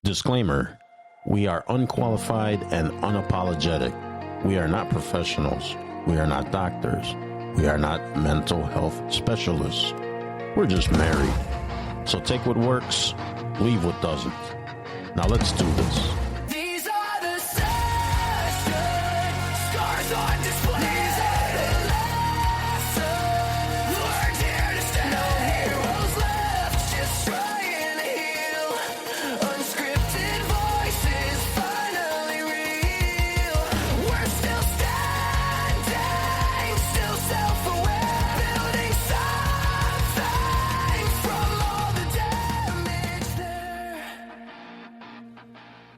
Disclaimer, we are unqualified and unapologetic. We are not professionals. We are not doctors. We are not mental health specialists. We're just married. So take what works, leave what doesn't. Now let's do this. These are the sessions, scars on display. These are the lessons learned here to stay. No heroes left, just trying to heal. Unscripted voices finally real. We're still standing, still self-aware, building something from all the damage there.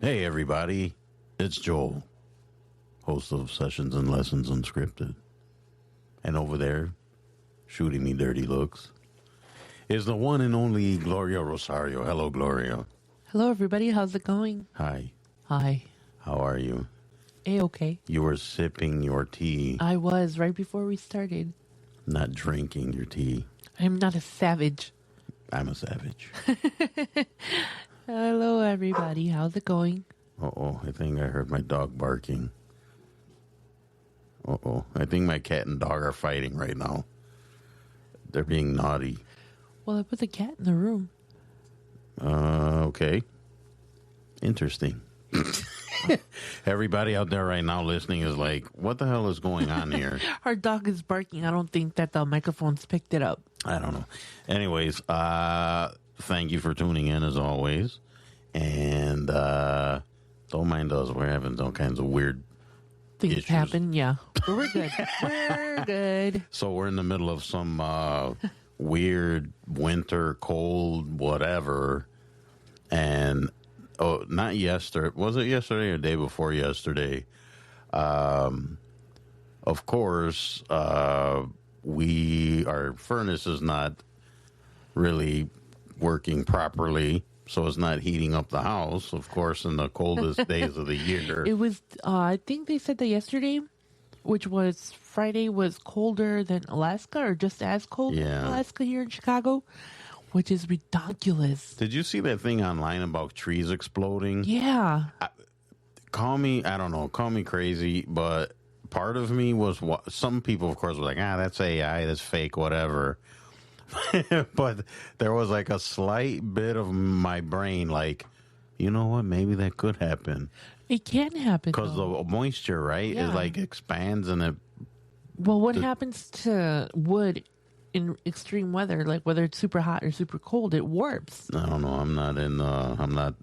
Hey, everybody. It's Joel, host of Sessions and Lessons Unscripted. And over there, shooting me dirty looks, is the one and only Gloria Rosario. Hello, Gloria. Hello, everybody. How's it going? Hi. Hi. How are you? A-okay. You were sipping your tea, I was right before we started. not drinking your tea. I'm not a savage. I'm a savage. Hello, everybody. How's it going? Uh-oh, I think I heard my dog barking. Uh-oh, I think my cat and dog are fighting right now. They're being naughty. Well, I put the cat in the room. Okay. Interesting. Everybody out there right now listening is like, what the hell is going on here? Our dog is barking. I don't think that the microphone's picked it up. I don't know. Anyways, thank you for tuning in as always. And don't mind us. We're having all kinds of weird Things issues. happen, yeah. But we're good. We're good. So we're in the middle of some weird winter, cold, whatever. And not yesterday. Was it yesterday or the day before yesterday? Of course, our furnace is not really working properly, so it's not heating up the house, of course, in the coldest days of the year. It was, I think they said that yesterday, which was Friday, was colder than Alaska or just as cold as Yeah. Alaska here in Chicago, which is ridiculous. Did you see that thing online about trees exploding? Yeah. Call me crazy, but part of me was some people, of course, were like, that's AI, that's fake, whatever. But there was like a slight bit of my brain, like, you know what? Maybe that could happen It can happen. because though. the moisture, right? Yeah. It like expands and it. Well, what happens to wood in extreme weather, like whether it's super hot or super cold, it warps. I don't know. I'm not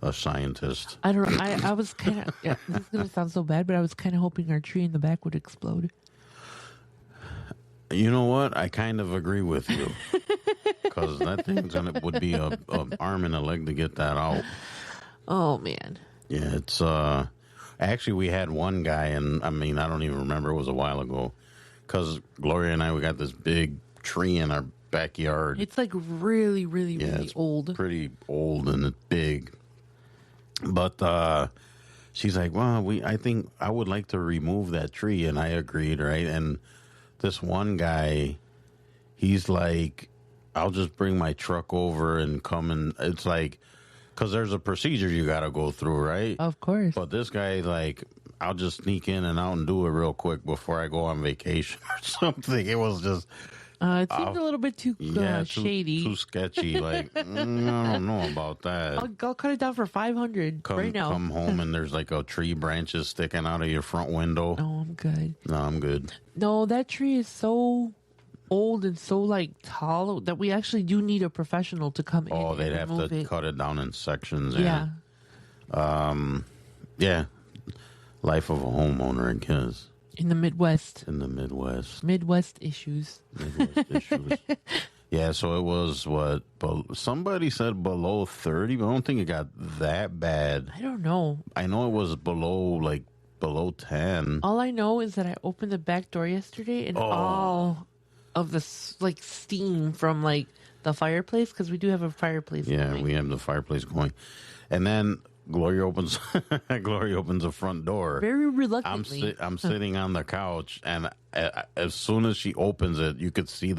a scientist. I don't know. I was kind of, yeah, this is going to sound so bad, but I was kind of hoping our tree in the back would explode. You know what? I kind of agree with you because that thing's would be a arm and a leg to get that out. Oh, man. Yeah, it's actually we had one guy, and I mean I don't even remember, it was a while ago, because Gloria and I, we got this big tree in our backyard. It's like really, really, Yeah, really it's old. pretty old and it's big. But she's like, well, I think I would like to remove that tree, and I agreed, right? And this one guy, he's like, I'll just bring my truck over and come, and it's like, because there's a procedure you got to go through, right? Of course. But this guy, like, I'll just sneak in and out and do it real quick before I go on vacation or something. It was just, It seemed a little bit too shady. too sketchy. Like, I don't know about that. I'll cut it down for $500 right now. Come home and there's like a tree branches sticking out of your front window. No, I'm good. No, I'm good. No, that tree is so old and so like tall that we actually do need a professional to come in. Oh, they'd and have remove to it. cut it down in sections. Yeah. Yeah. Life of a homeowner, I guess. In the Midwest. In the Midwest. Midwest issues. Midwest issues. Yeah, so it was somebody said below 30, but I don't think it got that bad. I don't know. I know it was below 10. All I know is that I opened the back door yesterday and all of the like steam from like the fireplace, because we do have a fireplace. Yeah, going. we have the fireplace going. And then Gloria opens the front door. Very reluctantly. I'm sitting on the couch, and as soon as she opens it, you could see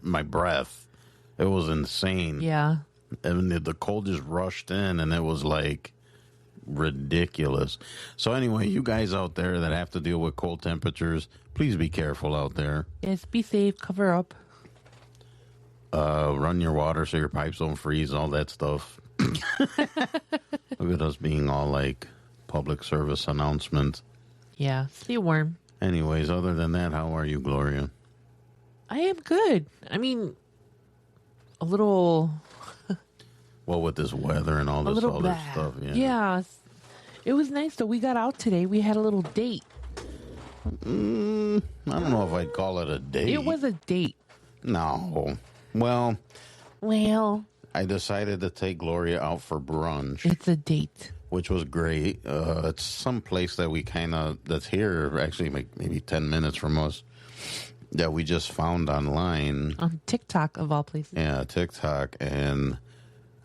my breath. It was insane. Yeah. And the cold just rushed in, and it was like ridiculous. So anyway, you guys out there that have to deal with cold temperatures, please be careful out there. Yes, be safe, cover up. Run your water so your pipes don't freeze, all that stuff. Look at us being all like public service announcement. Yeah, stay warm. Anyways, other than that, how are you, Gloria? I am good. I mean, a little Well, with this weather and all a this little other bad. stuff, yeah. Yeah, it was nice though. We got out today. We had a little date. I don't know if I'd call it a date. It was a date. No. Well, Well, I decided to take Gloria out for brunch, it's a date. which was great. It's some place that we that's here, actually maybe 10 minutes from us, that we just found online. On TikTok, of all places. Yeah, TikTok. And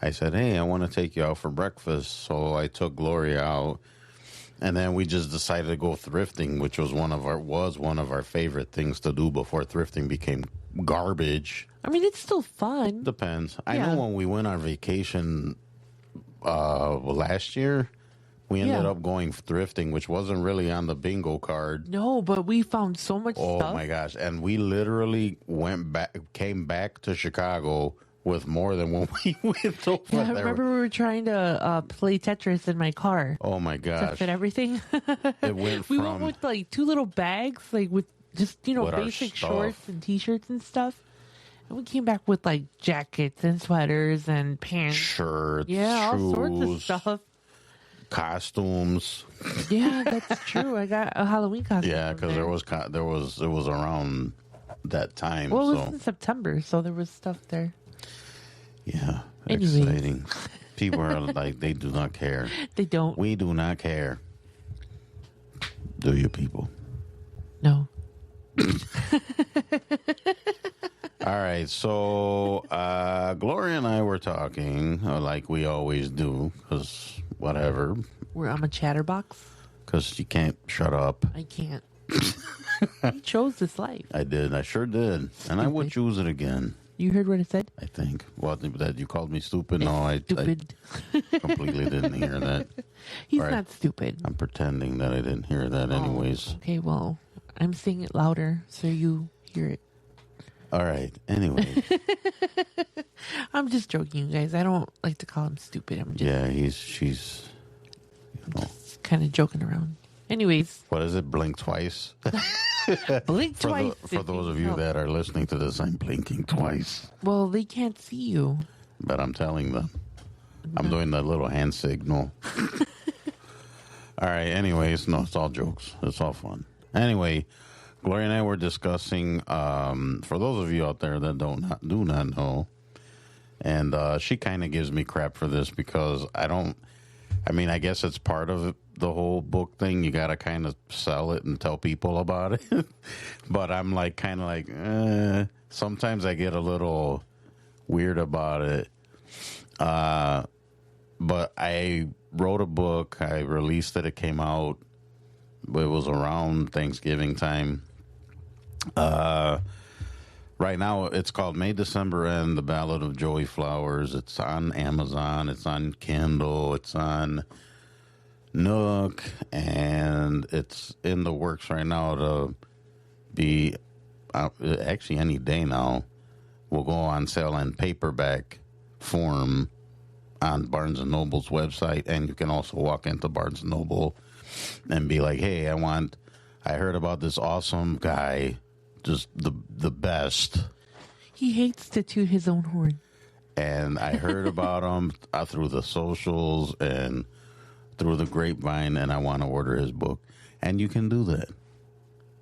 I said, hey, I want to take you out for breakfast. So I took Gloria out. And then we just decided to go thrifting, which was one of our favorite things to do before thrifting became garbage. I mean, it's still fun. Depends. I Yeah. know when we went on vacation last year, we ended Yeah. up going thrifting, which wasn't really on the bingo card. No, but we found so much Oh stuff. my gosh. And we literally came back to Chicago with more than when we went over Yeah, I there. remember we were trying to play Tetris in my car Oh my to gosh. fit everything. It went We from went with like 2 little bags, like with just, With our basic stuff. shorts and t-shirts and stuff. And we came back with like jackets and sweaters and pants. shirts, Yeah, all sorts of shoes, stuff. costumes. Yeah, that's true. I got a Halloween costume. Yeah, from because there. it was around that time. Well, it was so in September, so there was stuff there. yeah, Anyways. exciting. People are like, they do not care. They don't. We do not care. Do you people? No. All right, so Gloria and I were talking like we always do, because whatever, I'm a chatterbox. because you can't shut up. I can't. You chose this life. I did. I sure did. And I would Stupid. choose it again, You heard what I said? I think. What, that you called me stupid? No, I Stupid. completely didn't hear that. He's Right. not stupid. I'm pretending that I didn't hear that anyways. Okay, well, I'm saying it louder so you hear it. All right. Anyway, I'm just joking, you guys. I don't like to call him stupid. I'm just yeah, she's, kind of joking around. Anyways, what is it? Blink twice? blink For, twice. for if those of need you help. that are listening to this, I'm blinking twice. Well, they can't see you. But I'm telling them. I'm doing that little hand signal. All right. Anyways, no, it's all jokes. It's all fun. Anyway, Gloria and I were discussing, for those of you out there that do not know, and she kind of gives me crap for this because I guess it's part of the whole book thing. You got to kind of sell it and tell people about it. But I'm like, kind of like, sometimes I get a little weird about it. But I wrote a book. I released it. It came out. It was around Thanksgiving time. Right now, it's called May, December, and The Ballad of Joey Flowers. It's on Amazon. It's on Kindle. It's on Nook. And it's in the works right now to be, actually any day now, will go on sale in paperback form on Barnes & Noble's website. And you can also walk into Barnes & Noble and be like, hey, I heard about this awesome guy, just the best. He hates to toot his own horn. And I heard about him through the socials and through the grapevine, and I want to order his book. And you can do that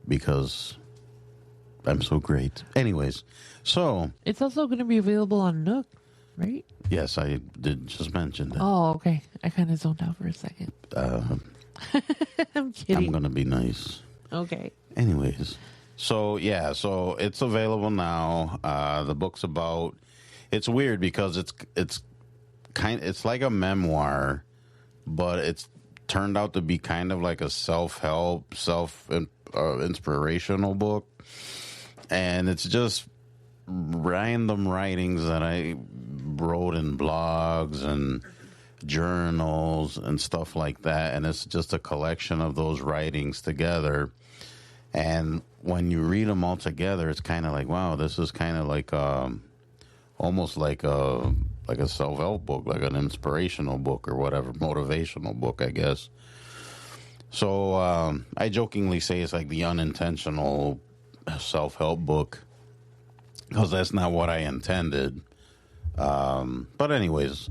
because I'm so great. Anyways, so It's also going to be available on Nook, right? yes, I did just mention that. Oh, okay. I kind of zoned out for a second. I'm kidding. I'm going to be nice. Okay. Anyways, so yeah, so it's available now. The book's about. It's weird because it's like a memoir, but it's turned out to be kind of like a self-help, inspirational book, and it's just random writings that I wrote in blogs and journals and stuff like that, and it's just a collection of those writings together. And when you read them all together, it's kind of like, wow, this is kind of like almost like a self-help book, like an inspirational book or whatever, motivational book, I guess. So I jokingly say it's like the unintentional self-help book, because that's not what I intended. But anyways,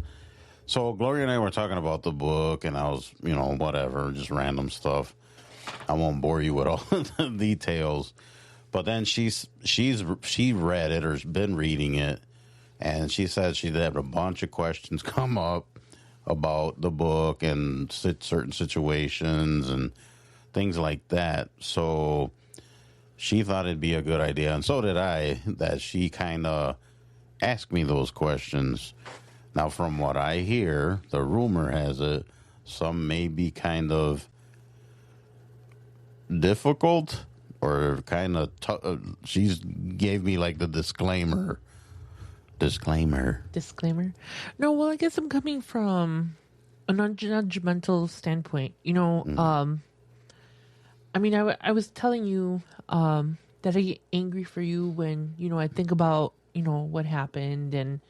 so Gloria and I were talking about the book, and I was, whatever, just random stuff. I won't bore you with all the details. But then she read it or has been reading it, and she said she'd had a bunch of questions come up about the book and certain situations and things like that. So she thought it'd be a good idea, and so did I, that she kind of asked me those questions. Now, from what I hear, the rumor has it, some may be kind of difficult or kind of she's gave me like the disclaimer. No, well, I guess I'm coming from a non-judgmental standpoint. I mean, I was telling you that I get angry for you when, I think about, what happened. And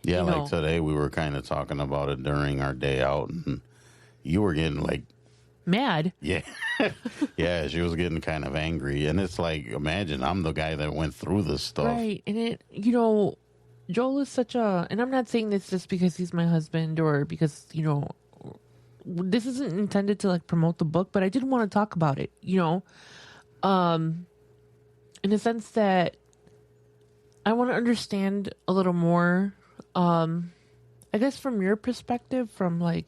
yeah, like today we were kind of talking about it during our day out, and you were getting like mad. Yeah. Yeah, she was getting kind of angry. And it's like, imagine I'm the guy that went through this stuff. Right. And Joel is such a, and I'm not saying this just because he's my husband or because, this isn't intended to like promote the book, but I did want to talk about it, in the sense that I want to understand a little more, I guess from your perspective, from like,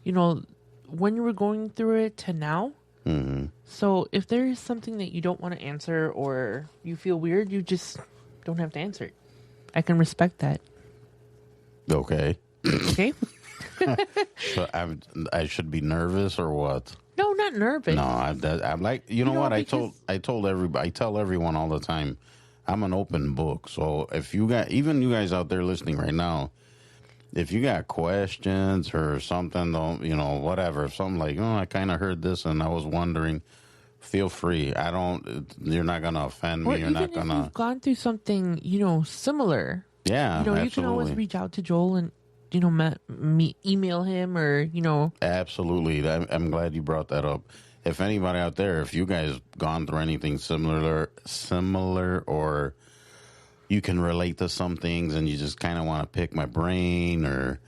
when you were going through it to now. Mm-hmm. So if there is something that you don't want to answer or you feel weird, you just don't have to answer it. I can respect that. Okay. Okay. So I should be nervous or what? No, not nervous. No, I'm like, what? I tell everyone all the time, I'm an open book. So if you even you guys out there listening right now, if you got questions or something, don't, whatever, if something like, I kind of heard this and I was wondering, feel free. You're not going to offend me. Or You're not even going if to. you've gone through something, similar. Yeah, absolutely. You can always reach out to Joel and, email him or, Absolutely. I'm glad you brought that up. If anybody out there, if you guys gone through anything similar, or you can relate to some things and you just kind of want to pick my brain, or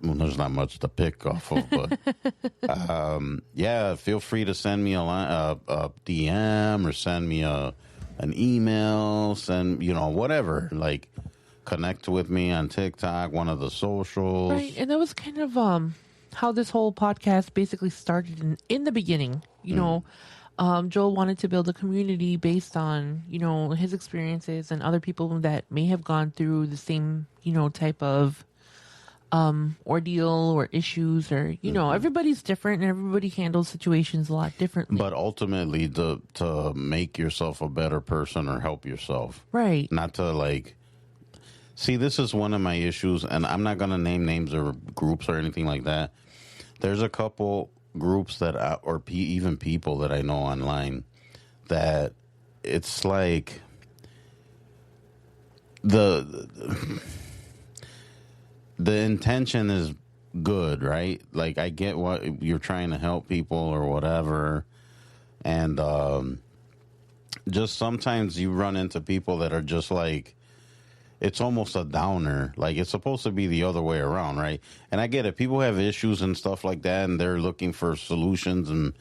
there's not much to pick off of, but yeah, feel free to send me a DM or send me an email, send, whatever, like connect with me on TikTok, one of the socials. Right. And that was kind of how this whole podcast basically started in the beginning. Joel wanted to build a community based on, his experiences and other people that may have gone through the same, type of ordeal or issues, or, everybody's different and everybody handles situations a lot differently. But ultimately to make yourself a better person or help yourself. Right. Not to see, this is one of my issues, and I'm not going to name names or groups or anything like that. There's a couple groups that even people that I know online that it's like the intention is good, right? Like, I get what you're trying to help people or whatever, and just sometimes you run into people that are just like, it's almost a downer. Like, it's supposed to be the other way around, right? And I get it. People have issues and stuff like that, and they're looking for solutions and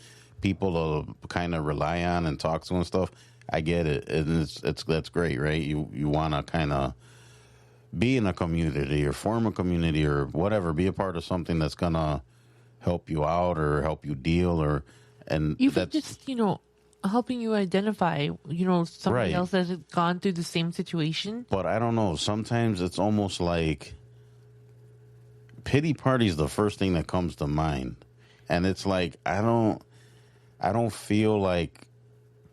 people to kind of rely on and talk to and stuff. I get it. And that's great, right? You want to kind of be in a community or form a community or whatever. Be a part of something that's going to help you out or help you deal and even that's just, helping you identify, somebody Right. else that has gone through the same situation. But I don't know. Sometimes it's almost like pity party is the first thing that comes to mind. And it's like, I don't feel like,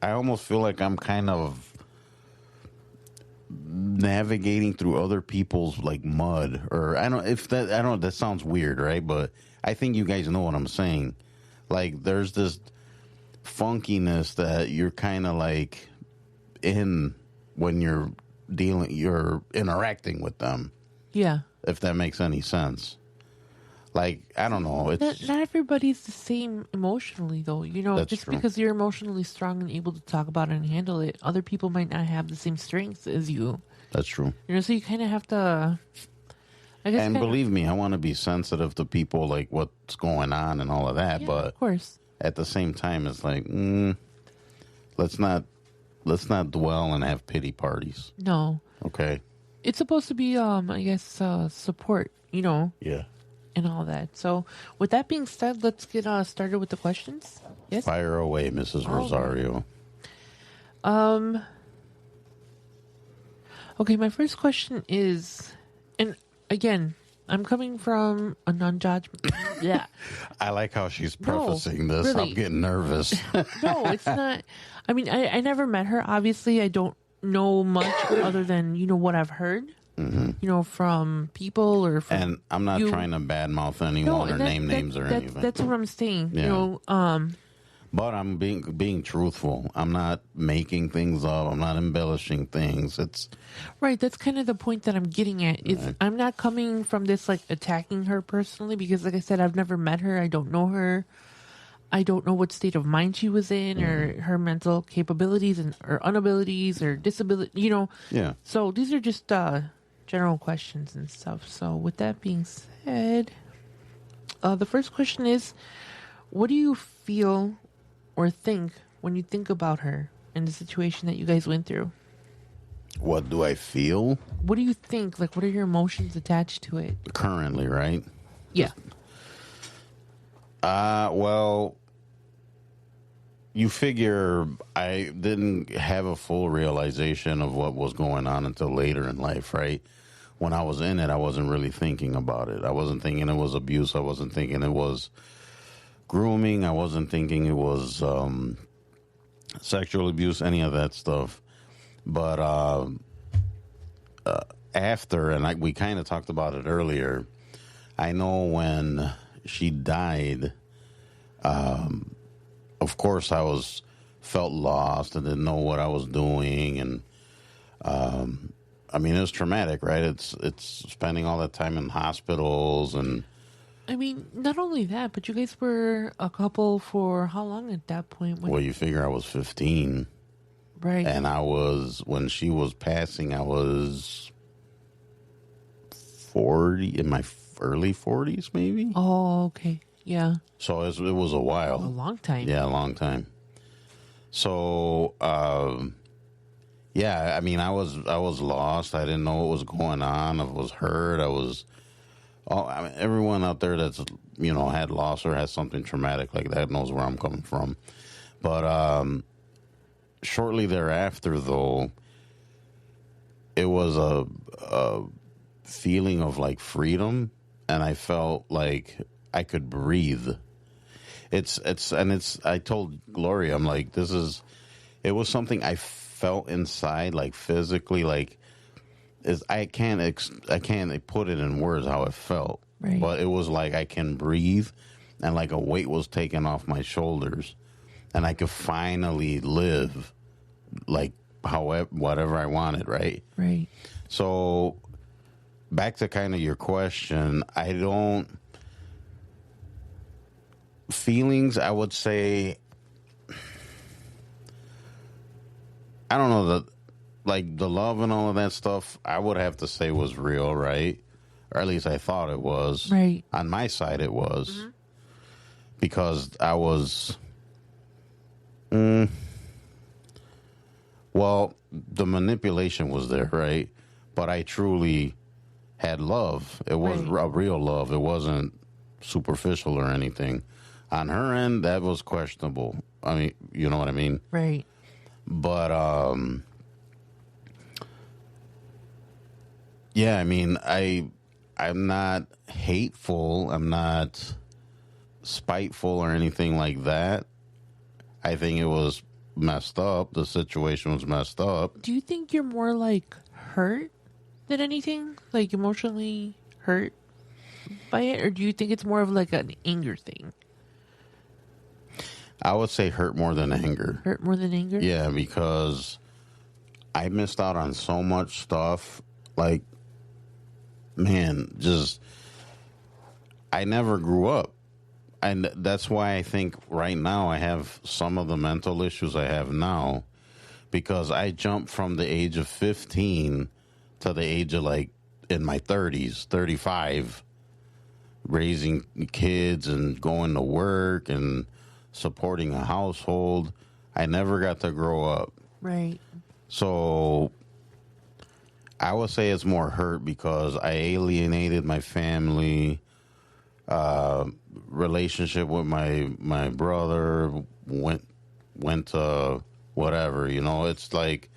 I almost feel like I'm kind of navigating through other people's like mud, or I don't, that sounds weird, right? But I think you guys know what I'm saying. Like there's this funkiness that you're kind of like in when you're interacting with them, Yeah. if that makes any sense. Like, I don't know. Not everybody's the same emotionally, though. You know, That's just true. because you're emotionally strong and able to talk about it and handle it, other people might not have the same strengths as you. That's true. You know, so you kind of have to. I guess. And kinda, believe me, I want to be sensitive to people, like what's going on and all of that. yeah, But of course, at the same time, it's like, let's not dwell and have pity parties. no. Okay. It's supposed to be, I guess, support. You know, Yeah. and all that. So, with that being said, let's get started with the questions. Yes. Fire away, Mrs. Rosario. Okay, my first question is, and again, I'm coming from a non-judgment. Yeah. I like how she's No, prefacing this. really. I'm getting nervous. No, it's not. I mean, I never met her. Obviously, I don't know much other than, you know, what I've heard, you know, from people or from. And I'm not you. trying to badmouth anyone or name names or anything. That's what I'm saying. Yeah. You know, But I'm being truthful. I'm not making things up. I'm not embellishing things. It's right. That's kind of the point that I'm getting at. Is Right. I'm not coming from this like attacking her personally because, like I said, I've never met her. I don't know her. I don't know what state of mind she was in, or her mental capabilities and or inabilities or disability. You know. yeah. So these are just general questions and stuff. So with that being said, the first question is, what do you feel or think when you think about her and the situation that you guys went through? What do I feel What do you think? Like, what are your emotions attached to it? currently? Right. Yeah. Well, you figure I didn't have a full realization of what was going on until later in life, right? When I was in it, I wasn't really thinking about it. I wasn't thinking it was abuse. I wasn't thinking it was grooming. I wasn't thinking it was sexual abuse, any of that stuff. But after, and we kind of talked about it earlier, I know when she died, of course I felt lost and didn't know what I was doing, and I mean, it was traumatic, right? It's spending all that time in hospitals, and I mean, not only that, but you guys were a couple for how long at that point? well, you figure I was 15, Right. and when she was passing, I was 40, in my early 40s, maybe. Oh, okay. Yeah. So it was a while. A long time. Yeah, a long time. So, yeah, I mean, I was lost. I didn't know what was going on. I was hurt. I mean, everyone out there that's, you know, had loss or has something traumatic like that knows where I'm coming from. But shortly thereafter, though, it was a feeling of like freedom, and I felt like I could breathe. I told Gloria, I'm like, it was something I felt inside, like physically, like I can't put it in words how it felt, Right. but it was like I can breathe, and like a weight was taken off my shoulders, and I could finally live, like whatever I wanted, right? Right. So back to kind of your question, feelings, I would say, I don't know, like the love and all of that stuff, I would have to say was real, right? Or at least I thought it was. Right. On my side, it was. Because I was, well, the manipulation was there, right? But I truly had love. It was Right. a real love. It wasn't superficial or anything. On her end, that was questionable. I mean, you know what I mean? Right. But yeah, I mean, I'm not hateful. I'm not spiteful or anything like that. I think it was messed up. The situation was messed up. Do you think you're more like hurt than anything? Like emotionally hurt by it? Or do you think it's more of like an anger thing? I would say hurt more than anger. Hurt more than anger? Yeah, because I missed out on so much stuff. Like, man, just I never grew up. And that's why I think right now I have some of the mental issues I have now, because I jumped from the age of 15 to the age of like in my 30s, 35, raising kids and going to work and supporting a household. I never got to grow up. Right. So I would say it's more hurt because I alienated my family. Relationship with my brother went to whatever, you know. It's like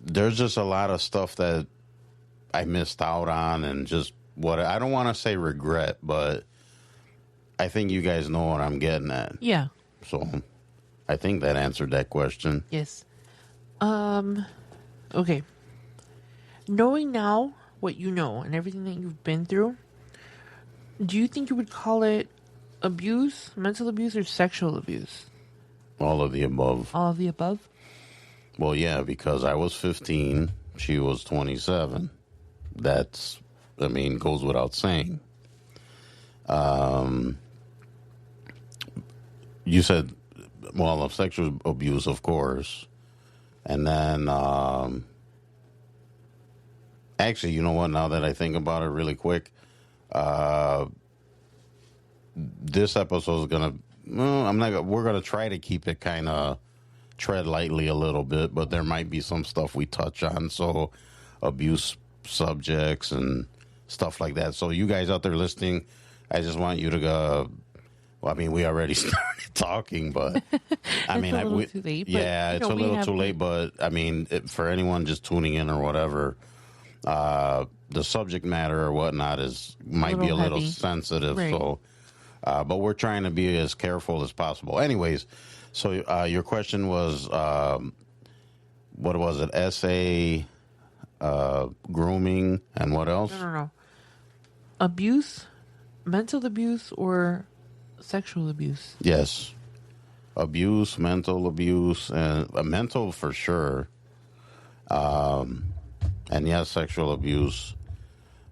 there's just a lot of stuff that I missed out on, and just what I don't want to say regret, but I think you guys know what I'm getting at. Yeah. So I think that answered that question. Yes. Okay. Knowing now what you know and everything that you've been through, do you think you would call it abuse, mental abuse, or sexual abuse? All of the above. All of the above? Well, yeah, because I was 15, she was 27. That's, I mean, goes without saying. You said, well, of sexual abuse, of course. And then, actually, you know what? Now that I think about it really quick, this episode is gonna. Well, I'm not. We're gonna try to keep it kind of tread lightly a little bit, but there might be some stuff we touch on. So, abuse subjects and stuff like that. So, you guys out there listening, I just want you to go. Well, I mean, we already started talking, but I mean, a little too late, but, yeah, you it's know, a we little have too late. But I mean, for anyone just tuning in or whatever, the subject matter or whatnot might be a little heavy. sensitive. Right. So, but we're trying to be as careful as possible. Anyways, so your question was, what was it? SA, grooming, and what else? No. Abuse, mental abuse, or sexual abuse? Yes. Abuse, mental abuse, and mental for sure. And yes, sexual abuse.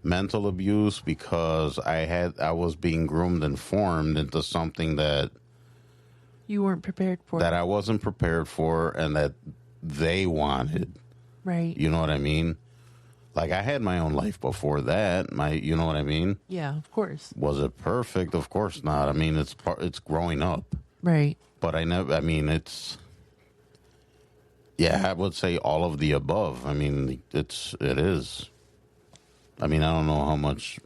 Mental abuse because I was being groomed and formed into something that You weren't prepared for I it. wasn't prepared for and that they wanted. Right. You know what I mean? Like I had my own life before that. You know what I mean? Yeah, of course. Was it perfect? Of course not. I mean, it's growing up. Right. But yeah, I would say all of the above. I mean, it is. I mean, I don't know how much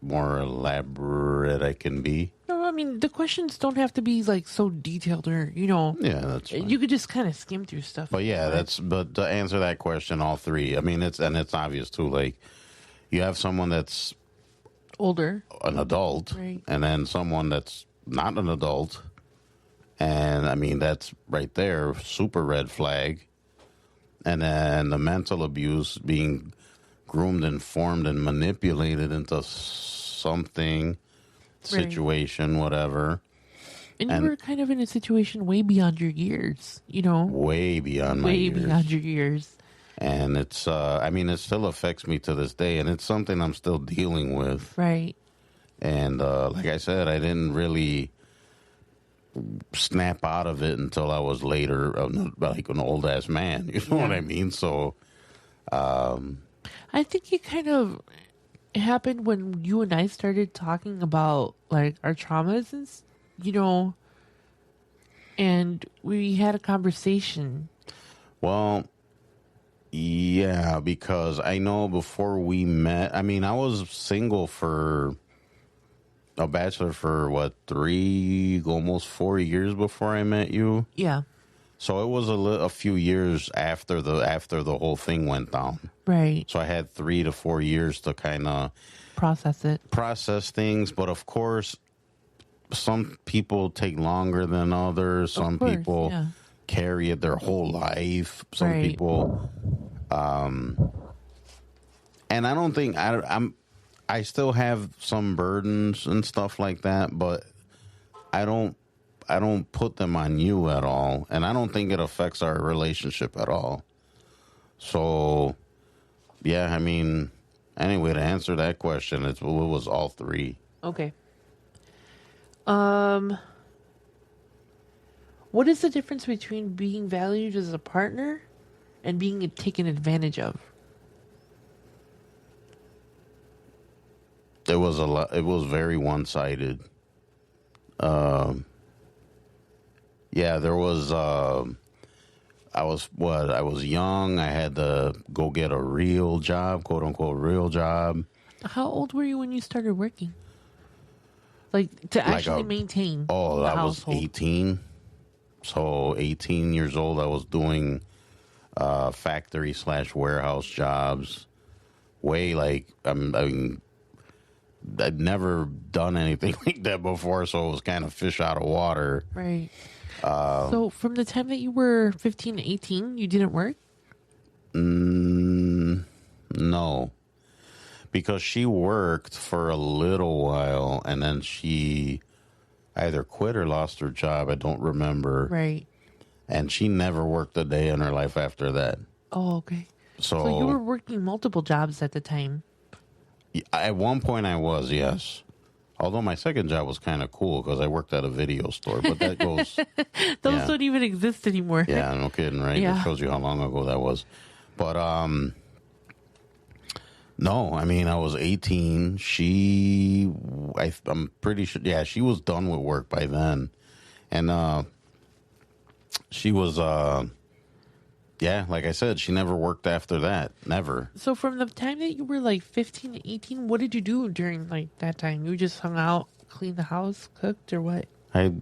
more elaborate I can be. No, I mean, the questions don't have to be like so detailed or, you know, Yeah, that's fine. you could just kind of skim through stuff. But yeah, but to answer that question, all three. I mean, it's obvious too. Like, you have someone that's older. an adult, Right. and then someone that's not an adult, and I mean that's right there, super red flag. And then the mental abuse, being groomed and formed and manipulated into something, situation, whatever. And you were kind of in a situation way beyond your years, you know? Way beyond my Way years. beyond your years. And it's, I mean, it still affects me to this day, and it's something I'm still dealing with. Right. And like I said, I didn't really snap out of it until I was later, like an old ass man. You know what I mean? So, I think it kind of happened when you and I started talking about like our traumas and, you know, and we had a conversation. well, yeah, because I know before we met, I mean, I was single for a bachelor for what, 3, almost 4 years before I met you. Yeah. So it was a few years after the whole thing went down. Right. So I had 3 to 4 years to kind of Process things. But of course, some people take longer than others. Some people carry it their whole life. Some Right. people And I don't think I still have some burdens and stuff like that, but I don't put them on you at all, and I don't think it affects our relationship at all. So, yeah, I mean, anyway, to answer that question, it was all three. Okay. What is the difference between being valued as a partner and being taken advantage of? It was a lot. It was very one-sided. Yeah, there was. I was young. I had to go get a real job, quote unquote, real job. How old were you when you started working? Like to actually maintain the I was household? 18. So 18 years old, I was doing factory / warehouse jobs. I mean, I'd never done anything like that before, so it was kind of fish out of water. Right. So from the time that you were 15 to 18, you didn't work? No, because she worked for a little while, and then she either quit or lost her job. I don't remember. Right. And she never worked a day in her life after that. Oh, okay. So So you were working multiple jobs at the time. at one point I was, yes. Although my second job was kind of cool because I worked at a video store, but that goes... Those yeah. don't even exist anymore. Yeah, no kidding, right? Yeah. It shows you how long ago that was. But, no, I mean, I was 18. I'm pretty sure, yeah, she was done with work by then. And, she was, yeah, like I said, she never worked after that. Never. So from the time that you were like 15 to 18, what did you do during like that time? You just hung out, cleaned the house, cooked, or what? I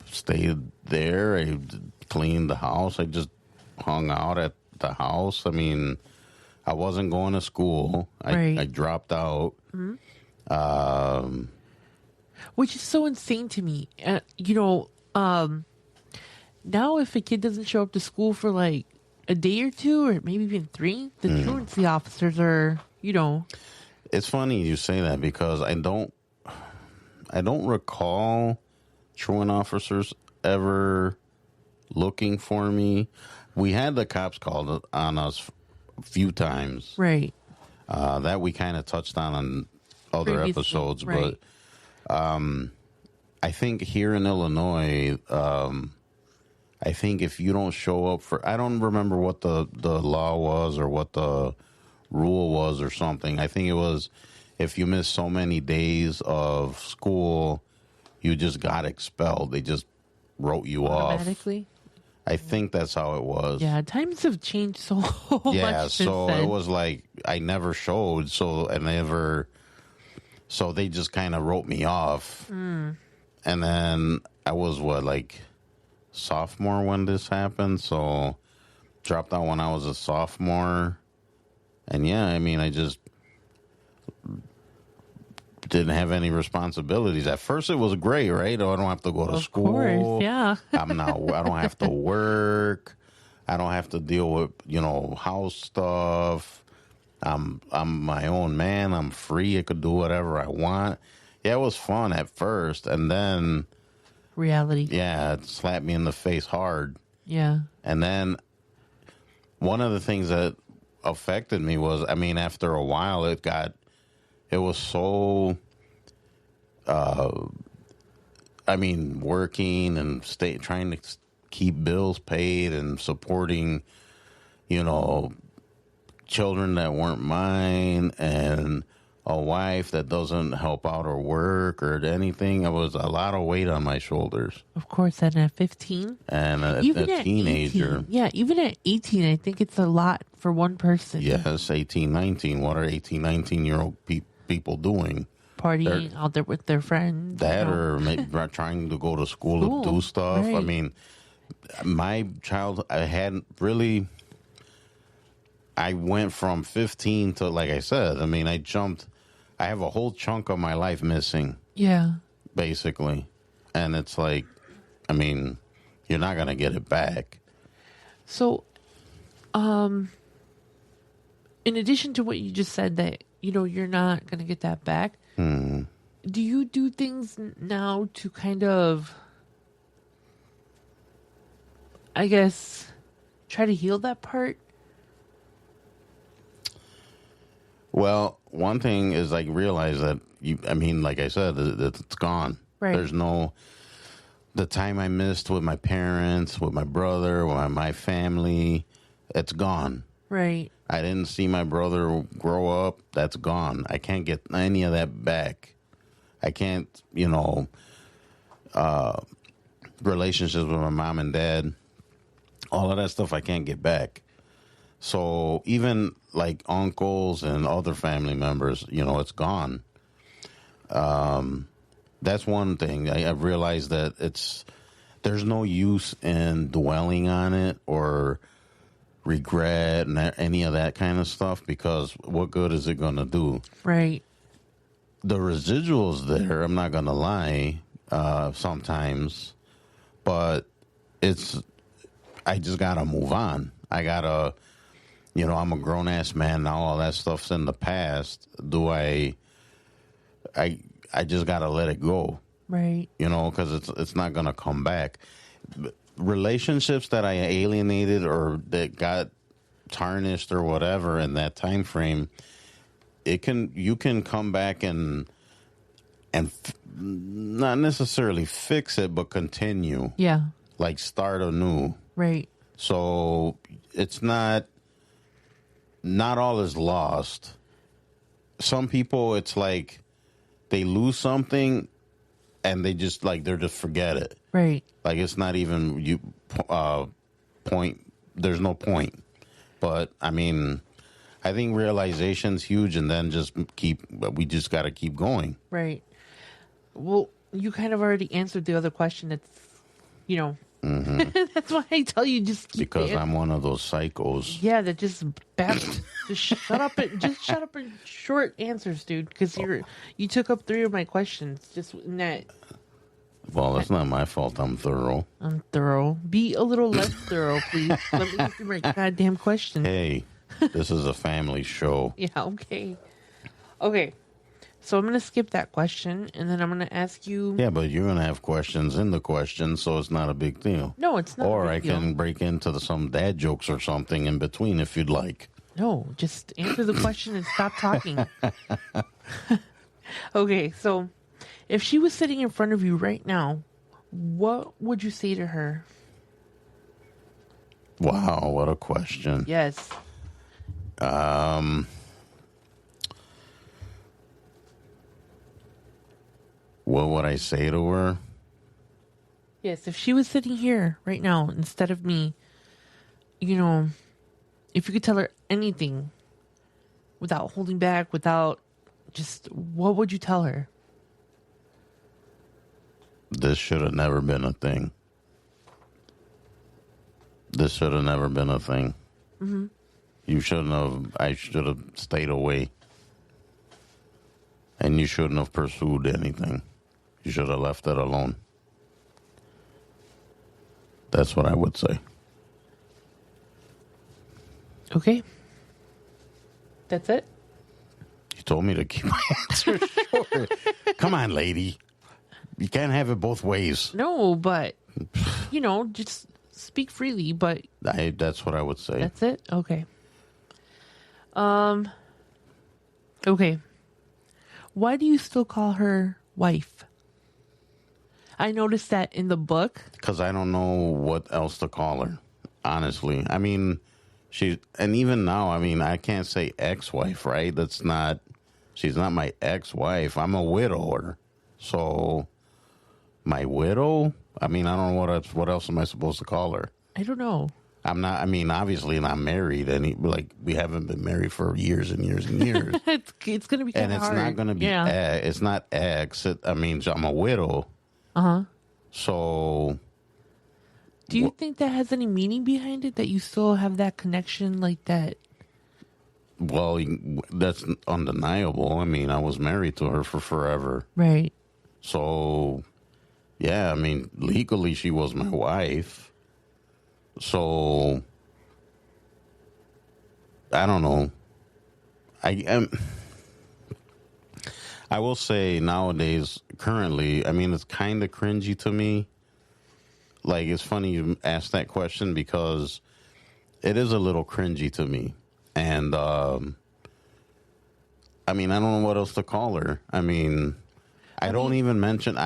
stayed there. I cleaned the house. I just hung out at the house. I mean, I wasn't going to school. Right. I dropped out. Mm-hmm. Which is so insane to me. Now if a kid doesn't show up to school for like a day or two, or maybe even 3, the truancy officers are, It's funny you say that because I don't recall truant officers ever looking for me. We had the cops called on us a few times. right. That we kind of touched on other Previously, episodes, right. but I think here in Illinois, I think if you don't show up for, I don't remember what the law was or what the rule was or something. I think it was if you miss so many days of school, you just got expelled. They just wrote you off. Automatically. I think that's how it was. Yeah, times have changed so much. Yeah, so since then. it was like I never showed, so they just kind of wrote me off. And then I was like sophomore when this happened, so dropped out when I was a sophomore. And yeah, I mean, I just didn't have any responsibilities. At first it was great, right? Oh, I don't have to go to school. Of course, yeah. I don't have to work. I don't have to deal with, house stuff. I'm my own man. I'm free. I could do whatever I want. Yeah, it was fun at first, and then Reality. yeah, it slapped me in the face hard. Yeah. And then one of the things that affected me was, I mean, after a while, it was so, working and trying to keep bills paid and supporting, children that weren't mine and a wife that doesn't help out or work or anything. It was a lot of weight on my shoulders. Of course, and at 15. And a At teenager. 18, yeah, even at 18, I think it's a lot for one person. Yes, 18, 19. What are 18, 19-year-old people doing? Partying out there with their friends. That or trying to go to school to do stuff. I right. mean, my child, I went from 15 to, like I said, I mean, I have a whole chunk of my life missing, Yeah. basically. And it's like, I mean, you're not going to get it back. So, in addition to what you just said that, you're not going to get that back, do you do things now to kind of, I guess, try to heal that part? Well, one thing is like realize that like I said, it's gone. Right. There's no, the time I missed with my parents, with my brother, with my family, it's gone. Right. I didn't see my brother grow up. That's gone. I can't get any of that back. I can't, relationships with my mom and dad, all of that stuff I can't get back. So even like uncles and other family members, it's gone. That's one thing. I've realized that there's no use in dwelling on it or regret and any of that kind of stuff, because what good is it going to do? Right. The residuals there, I'm not going to lie, sometimes, but I just got to move on. I got to, I'm a grown ass man now. All that stuff's in the past. I just got to let it go. Right. Because it's not going to come back. Relationships that I alienated or that got tarnished or whatever in that time frame, you can come back and not necessarily fix it, but continue. Yeah. Like start anew. Right. So it's not all is lost. Some people, it's like they lose something and they just forget it. Right. Like it's not even point. There's no point. But I mean, I think realization's huge, and then we just got to keep going. Right. Well, you kind of already answered the other question. That's, that's why I tell you just keep Because I'm one of those psychos. Yeah, that just just shut up and short answers, dude. Because you took up 3 of my questions just in that. Well, it's not my fault. I'm thorough. I'm thorough. Be a little less thorough, please. Let me get through my goddamn question. Hey, this is a family show. Yeah, okay. Okay. So I'm going to skip that question, and then I'm going to ask you... Yeah, but you're going to have questions in the question, so it's not a big deal. No, it's not Or a big I can break into some dad jokes or something in between if you'd like. No, just answer the question and stop talking. Okay, so if she was sitting in front of you right now, what would you say to her? Wow, what a question. Yes. What would I say to her? Yes, if she was sitting here right now instead of me, if you could tell her anything without holding back, what would you tell her? This should have never been a thing. This should have never been a thing. Mm-hmm. I should have stayed away. And you shouldn't have pursued anything. You should have left it alone. That's what I would say. Okay. That's it? You told me to keep my answer short. Come on, lady. You can't have it both ways. No, but, just speak freely, but... That's what I would say. That's it? Okay. Okay. Why do you still call her wife? I noticed that in the book. Because I don't know what else to call her, honestly. I mean, and even now, I can't say ex-wife, right? She's not my ex-wife. I'm a widower. So, my widow? I don't know what else am I supposed to call her? I don't know. I'm not, obviously not married. We haven't been married for years and years and years. it's going to be kind of hard. And it's not going to be, it's not ex. I'm a widow. Uh-huh. So. Do you think that has any meaning behind it? That you still have that connection like that? Well, that's undeniable. I was married to her for forever. Right. So, yeah, legally she was my wife. So, I don't know. I am. I will say nowadays, currently, I mean, it's kind of cringy to me. Like, it's funny you asked that question because it is a little cringy to me. And, I mean, I don't know what else to call her. I mean, I don't even mention,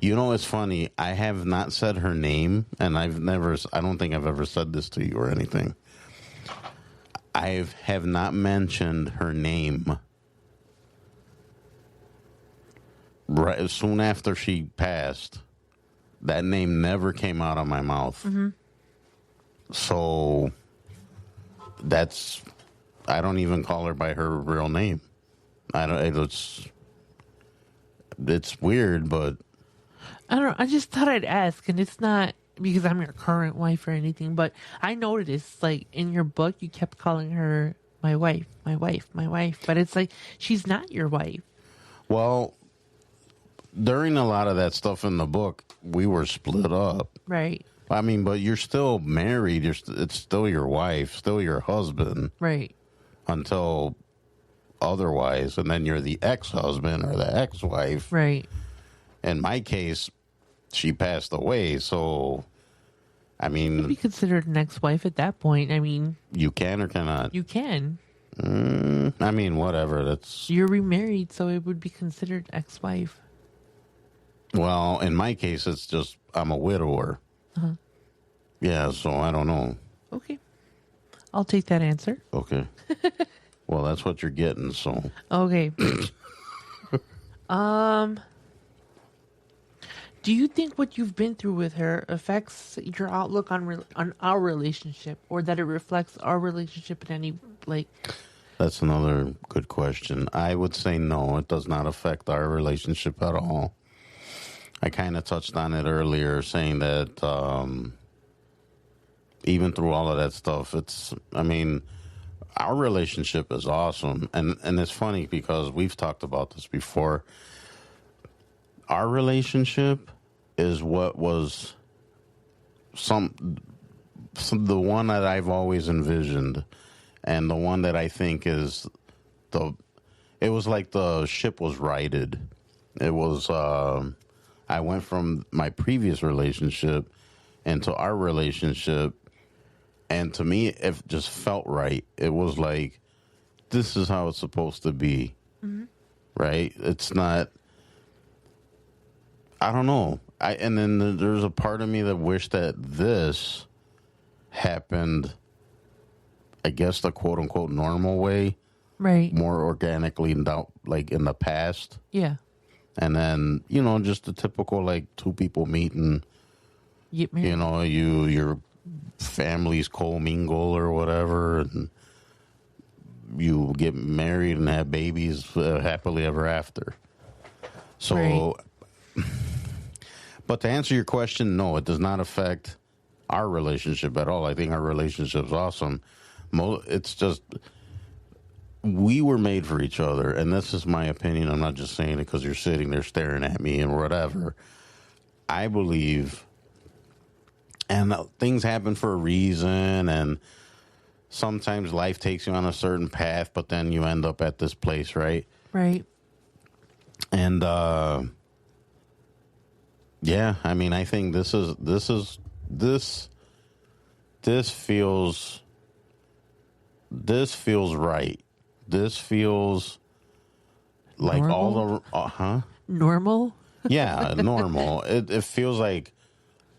you know, it's funny. I have not said her name, and I don't think I've ever said this to you or anything. I have not mentioned her name. Right soon after she passed, that name never came out of my mouth. Mm-hmm. So I don't even call her by her real name. It's weird, but I don't know. I just thought I'd ask, and it's not because I'm your current wife or anything, but I noticed, like, in your book, you kept calling her my wife, my wife, my wife, but it's like, she's not your wife. well, during a lot of that stuff in the book, we were split up. Right. I mean, but you're still married. It's still your wife, still your husband. Right. Until otherwise, and then you're the ex-husband or the ex-wife. Right. In my case, she passed away, so I mean, You'd be considered an ex-wife at that point. I mean, you can or cannot. you can. I mean, whatever. That's You're remarried, so it would be considered ex-wife. well, in my case, it's just I'm a widower. Uh-huh. Yeah, so I don't know. Okay. I'll take that answer. Okay. Well, that's what you're getting. So Okay. Do you think what you've been through with her affects your outlook on our relationship, or that it reflects our relationship in any, like? that's another good question. I would say no, it does not affect our relationship at all. I kind of touched on it earlier, saying that even through all of that stuff, I mean, our relationship is awesome. And it's funny because we've talked about this before. Our relationship is what was the one that I've always envisioned, and the one that I think is it was like the ship was righted. It was, I went from my previous relationship into our relationship, and to me, it just felt right. It was like, this is how it's supposed to be, right? It's not, I don't know. And then there's a part of me that wished that this happened, I guess, the quote unquote normal way, Right. more organically, like in the past. Yeah. And then, you know, just the typical, like, two people meeting, Get married. you know, your families commingle or whatever, and you get married and have babies happily ever after. So, but to answer your question, no, it does not affect our relationship at all. I think our relationship's awesome. It's just, we were made for each other, and this is my opinion. I'm not just saying it because you're sitting there staring at me and whatever. I believe, and things happen for a reason, and sometimes life takes you on a certain path, but then you end up at this place, right? Right. And yeah, I mean, I think this feels right. This feels like Normal? all the Normal. yeah, normal. It feels like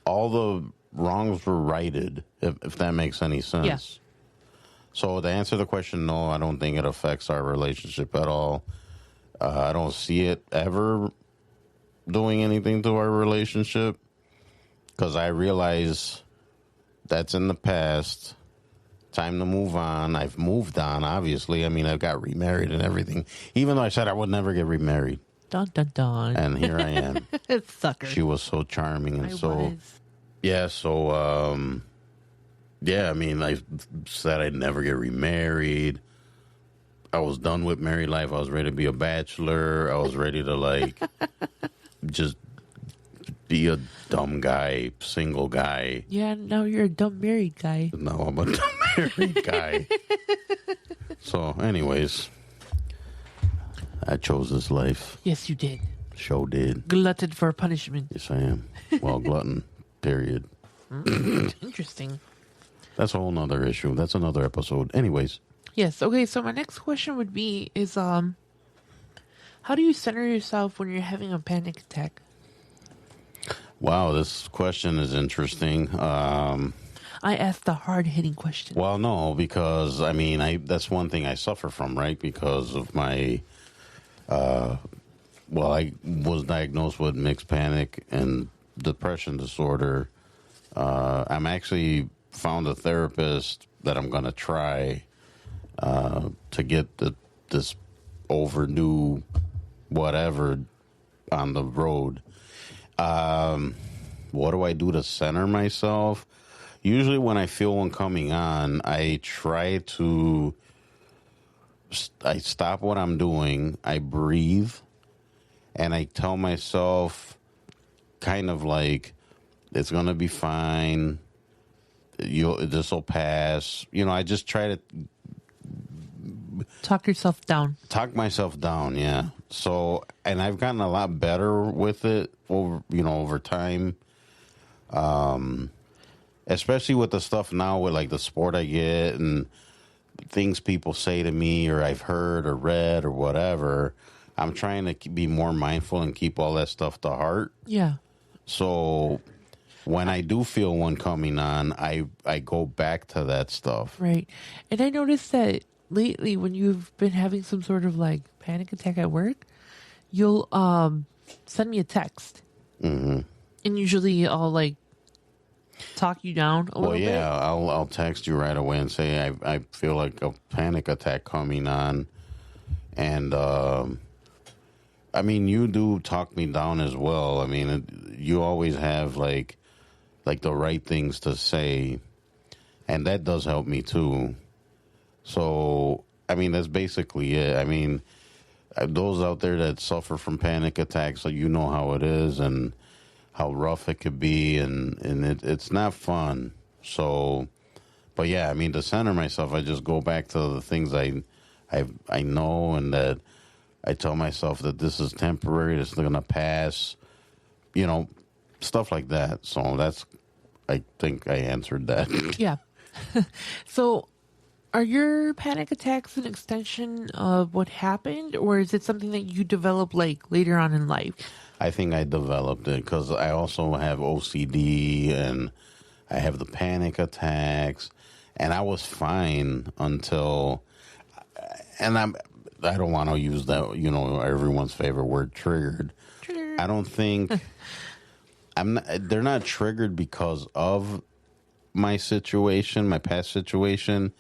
all the wrongs were righted, if that makes any sense. Yeah. So to answer the question, no, I don't think it affects our relationship at all. I don't see it ever doing anything to our relationship, because I realize that's in the past. Time to move on. I've moved on, obviously. I mean, I got remarried and everything, even though I said I would never get remarried. Dun dun dun. And here I am. Sucker. She was so charming, and I so was. yeah. So yeah. I mean, I said I'd never get remarried. I was done with married life. I was ready to be a bachelor. I was ready to, like, just be a dumb guy, single guy. Yeah, now you're a dumb married guy. Now I'm a dumb married guy. So, anyways, I chose this life. Yes, you did. Show did. Glutted for punishment. Yes, I am. Well, glutton. Period. Interesting. That's a whole nother issue. That's another episode. Anyways. Yes. Okay. So my next question would be: how do you center yourself when you're having a panic attack? Wow, this question is interesting. I asked the hard-hitting question. Well, no, because I mean, that's one thing I suffer from, right? Because of my, I was diagnosed with mixed panic and depression disorder. I'm actually found a therapist that I'm going to try to get this overdue whatever on the road. What do I do to center myself? Usually when I feel one coming on, I try to, I stop what I'm doing, I breathe, and I tell myself kind of like, it's going to be fine, this will pass. You know, I just try to Talk yourself down. talk myself down, yeah. So, and I've gotten a lot better with it over time. Especially with the stuff now with like the sport I get and things people say to me or I've heard or read or whatever. I'm trying to be more mindful and keep all that stuff to heart. Yeah. So when I do feel one coming on, I go back to that stuff. Right. And I noticed that lately when you've been having some sort of like panic attack at work, you'll send me a text. Mm-hmm. And usually I'll like talk you down a little bit. Well, yeah, I'll text you right away and say I feel like a panic attack coming on. And I mean, you do talk me down as well. I mean, you always have like the right things to say, and that does help me too. So, I mean, that's basically it. I mean, those out there that suffer from panic attacks, so you know how it is and how rough it could be, and it's not fun. So, but yeah, I mean, to center myself, I just go back to the things I know, and that I tell myself that this is temporary, this is going to pass, stuff like that. So I think I answered that. Yeah. So are your panic attacks an extension of what happened, or is it something that you develop like later on in life? I think I developed it because I also have OCD and I have the panic attacks, and I was fine until, and I don't want to use that, everyone's favorite word, triggered. I don't think they're not triggered because of my situation, my past situation.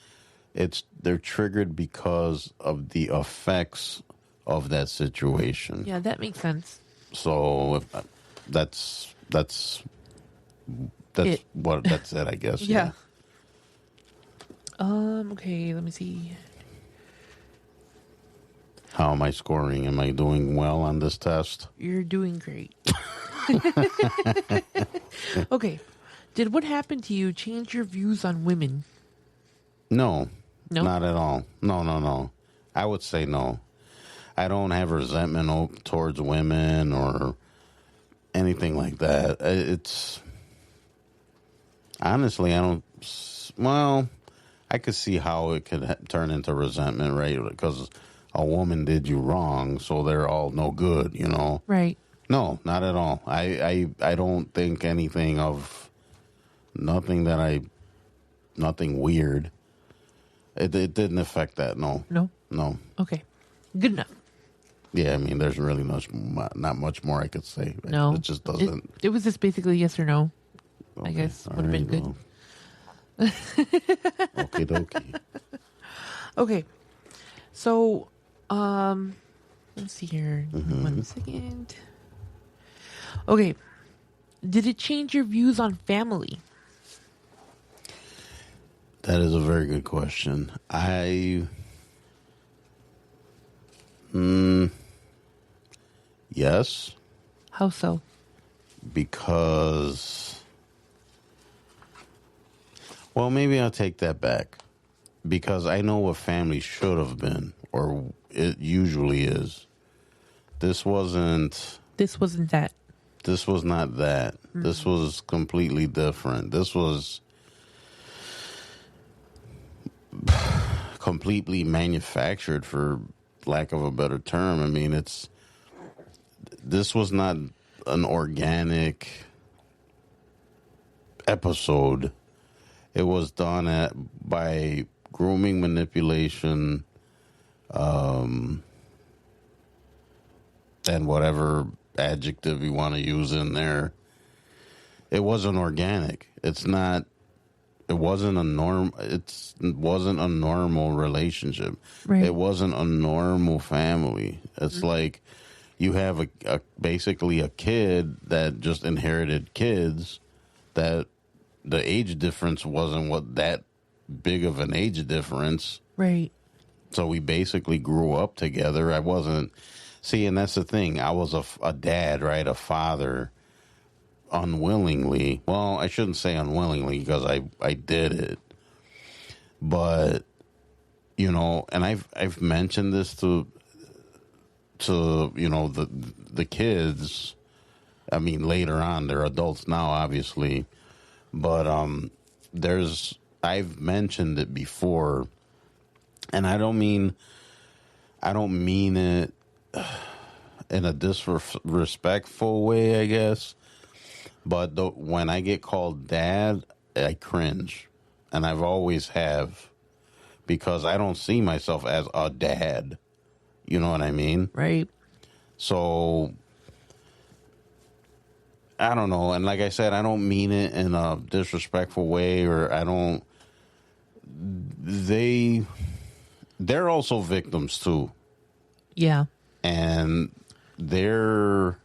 They're triggered because of the effects of that situation. Yeah, that makes sense. So that's it, I guess. Yeah. Okay, let me see. How am I scoring? Am I doing well on this test? You're doing great. Okay. Did what happened to you change your views on women? No. No? Not at all. No. I would say no. I don't have resentment towards women or anything like that. It's honestly, I don't. Well, I could see how it could turn into resentment, right? Because a woman did you wrong, so they're all no good, Right. No, not at all. I don't think anything of nothing weird. It didn't affect that. No. No? Okay. Good enough. Yeah, I mean, there's really not much more I could say. No. It just doesn't. It was just basically yes or no. Okay, I guess would have been good. Okie dokie. Okay. So, let's see here. 1 second. Okay. Did it change your views on family? That is a very good question. Yes, How so? because, well, maybe I'll take that back. Because I know what family should have been, or it usually is. This wasn't. This wasn't that. This was not that. This was completely different. This was completely manufactured, for lack of a better term. I mean, this was not an organic episode. It was done by grooming, manipulation, and whatever adjective you want to use in there. It wasn't organic. It wasn't a normal relationship. Right. It wasn't a normal family. It's like you have basically a kid that just inherited kids, that the age difference wasn't what that big of an age difference. Right. So we basically grew up together. I wasn't. See, and that's the thing. I was a dad, right? A father, unwillingly. Well, I shouldn't say unwillingly, because I did it. But, and I've mentioned this to the kids. I mean, later on, they're adults now, obviously. But I've mentioned it before, and I don't mean it in a disrespectful way, I guess. But when I get called dad, I cringe, and I've always have, because I don't see myself as a dad. You know what I mean? Right. So I don't know. And like I said, I don't mean it in a disrespectful way, or I don't. They're also victims too. Yeah. And they're,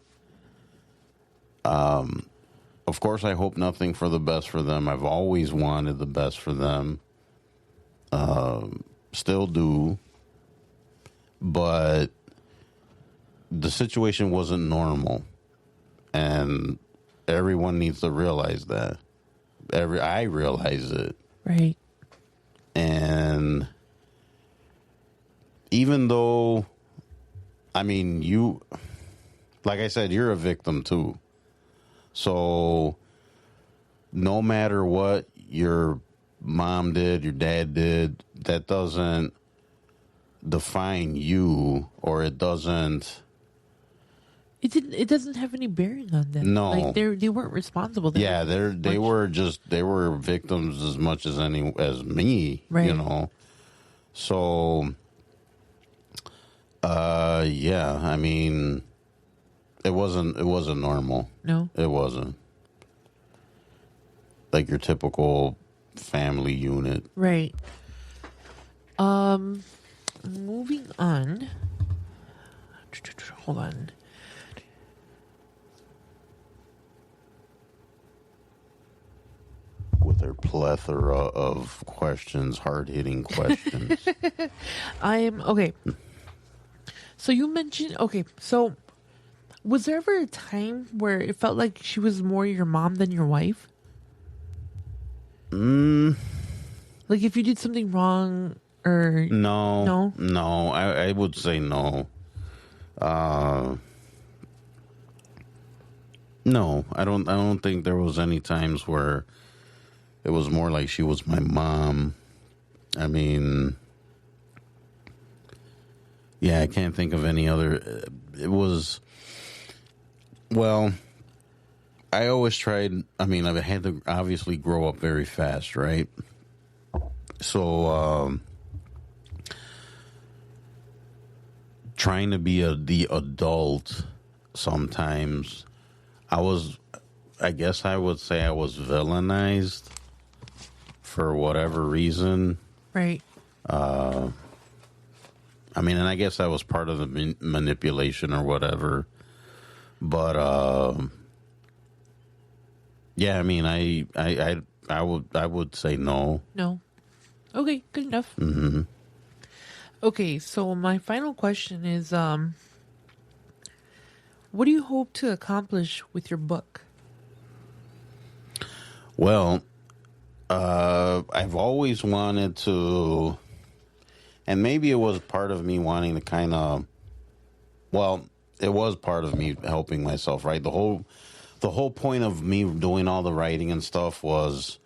of course, I hope nothing for the best for them. I've always wanted the best for them. Still do. But the situation wasn't normal. And everyone needs to realize that. I realize it. Right. And even though, I mean, like I said, you're a victim too. So no matter what your mom did, your dad did, that doesn't define you, or it doesn't. It doesn't have any bearing on them. No. Like they weren't responsible. They were victims as much as me, Right. So yeah, I mean, it wasn't normal. No. It wasn't like your typical family unit. Right. Moving on. Hold on. With their plethora of questions, hard-hitting questions. I am okay. So you mentioned so was there ever a time where it felt like she was more your mom than your wife? Like if you did something wrong or No. I would say no. No, I don't think there was any times where it was more like she was my mom. I mean, yeah, I can't think of any other. It was, well, I always tried. I mean, I had to obviously grow up very fast, right? So, trying to be the adult, sometimes I guess I would say I was villainized for whatever reason. right. I mean, and I guess that was part of the manipulation or whatever. But yeah, I mean, I would say no. No. Okay, good enough. Mm-hmm. Okay, so my final question is what do you hope to accomplish with your book? Well, I've always wanted to, and maybe it was part of me wanting to kind of, well, it was part of me helping myself, right? The whole point of me doing all the writing and stuff was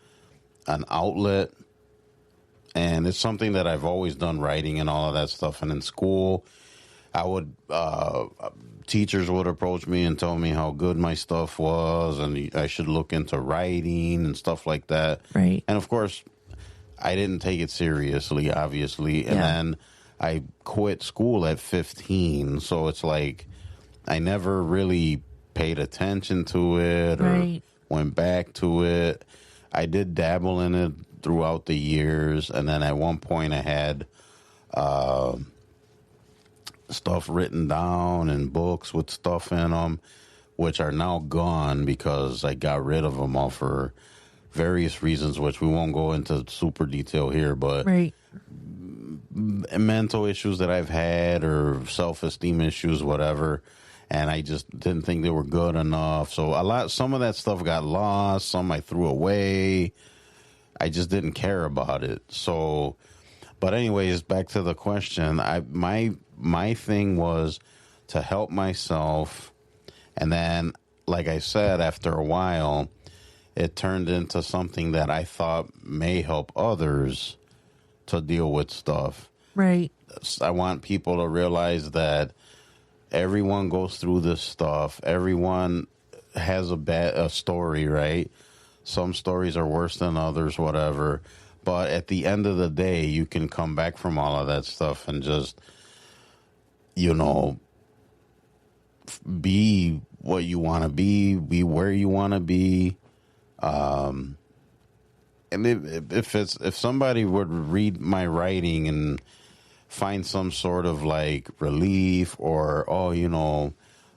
an outlet, and it's something that I've always done, writing and all of that stuff. And in school, I would teachers would approach me and tell me how good my stuff was, and I should look into writing and stuff like that. Right. And of course, I didn't take it seriously, obviously. And then I quit school at 15, so it's like I never really paid attention to it or went back to it. I did dabble in it throughout the years, and then at one point I had stuff written down and books with stuff in them, which are now gone because I got rid of them all for various reasons, which we won't go into super detail here, but mental issues that I've had or self-esteem issues, whatever. And I just didn't think they were good enough. So some of that stuff got lost. Some I threw away. I just didn't care about it. So, but anyways, back to the question. My thing was to help myself. And then, like I said, after a while, it turned into something that I thought may help others to deal with stuff. Right. I want people to realize that everyone goes through this stuff. Everyone has a story, right? Some stories are worse than others, whatever. But at the end of the day, you can come back from all of that stuff and just, be what you want to be where you want to be. And if somebody would read my writing and find some sort of like relief or,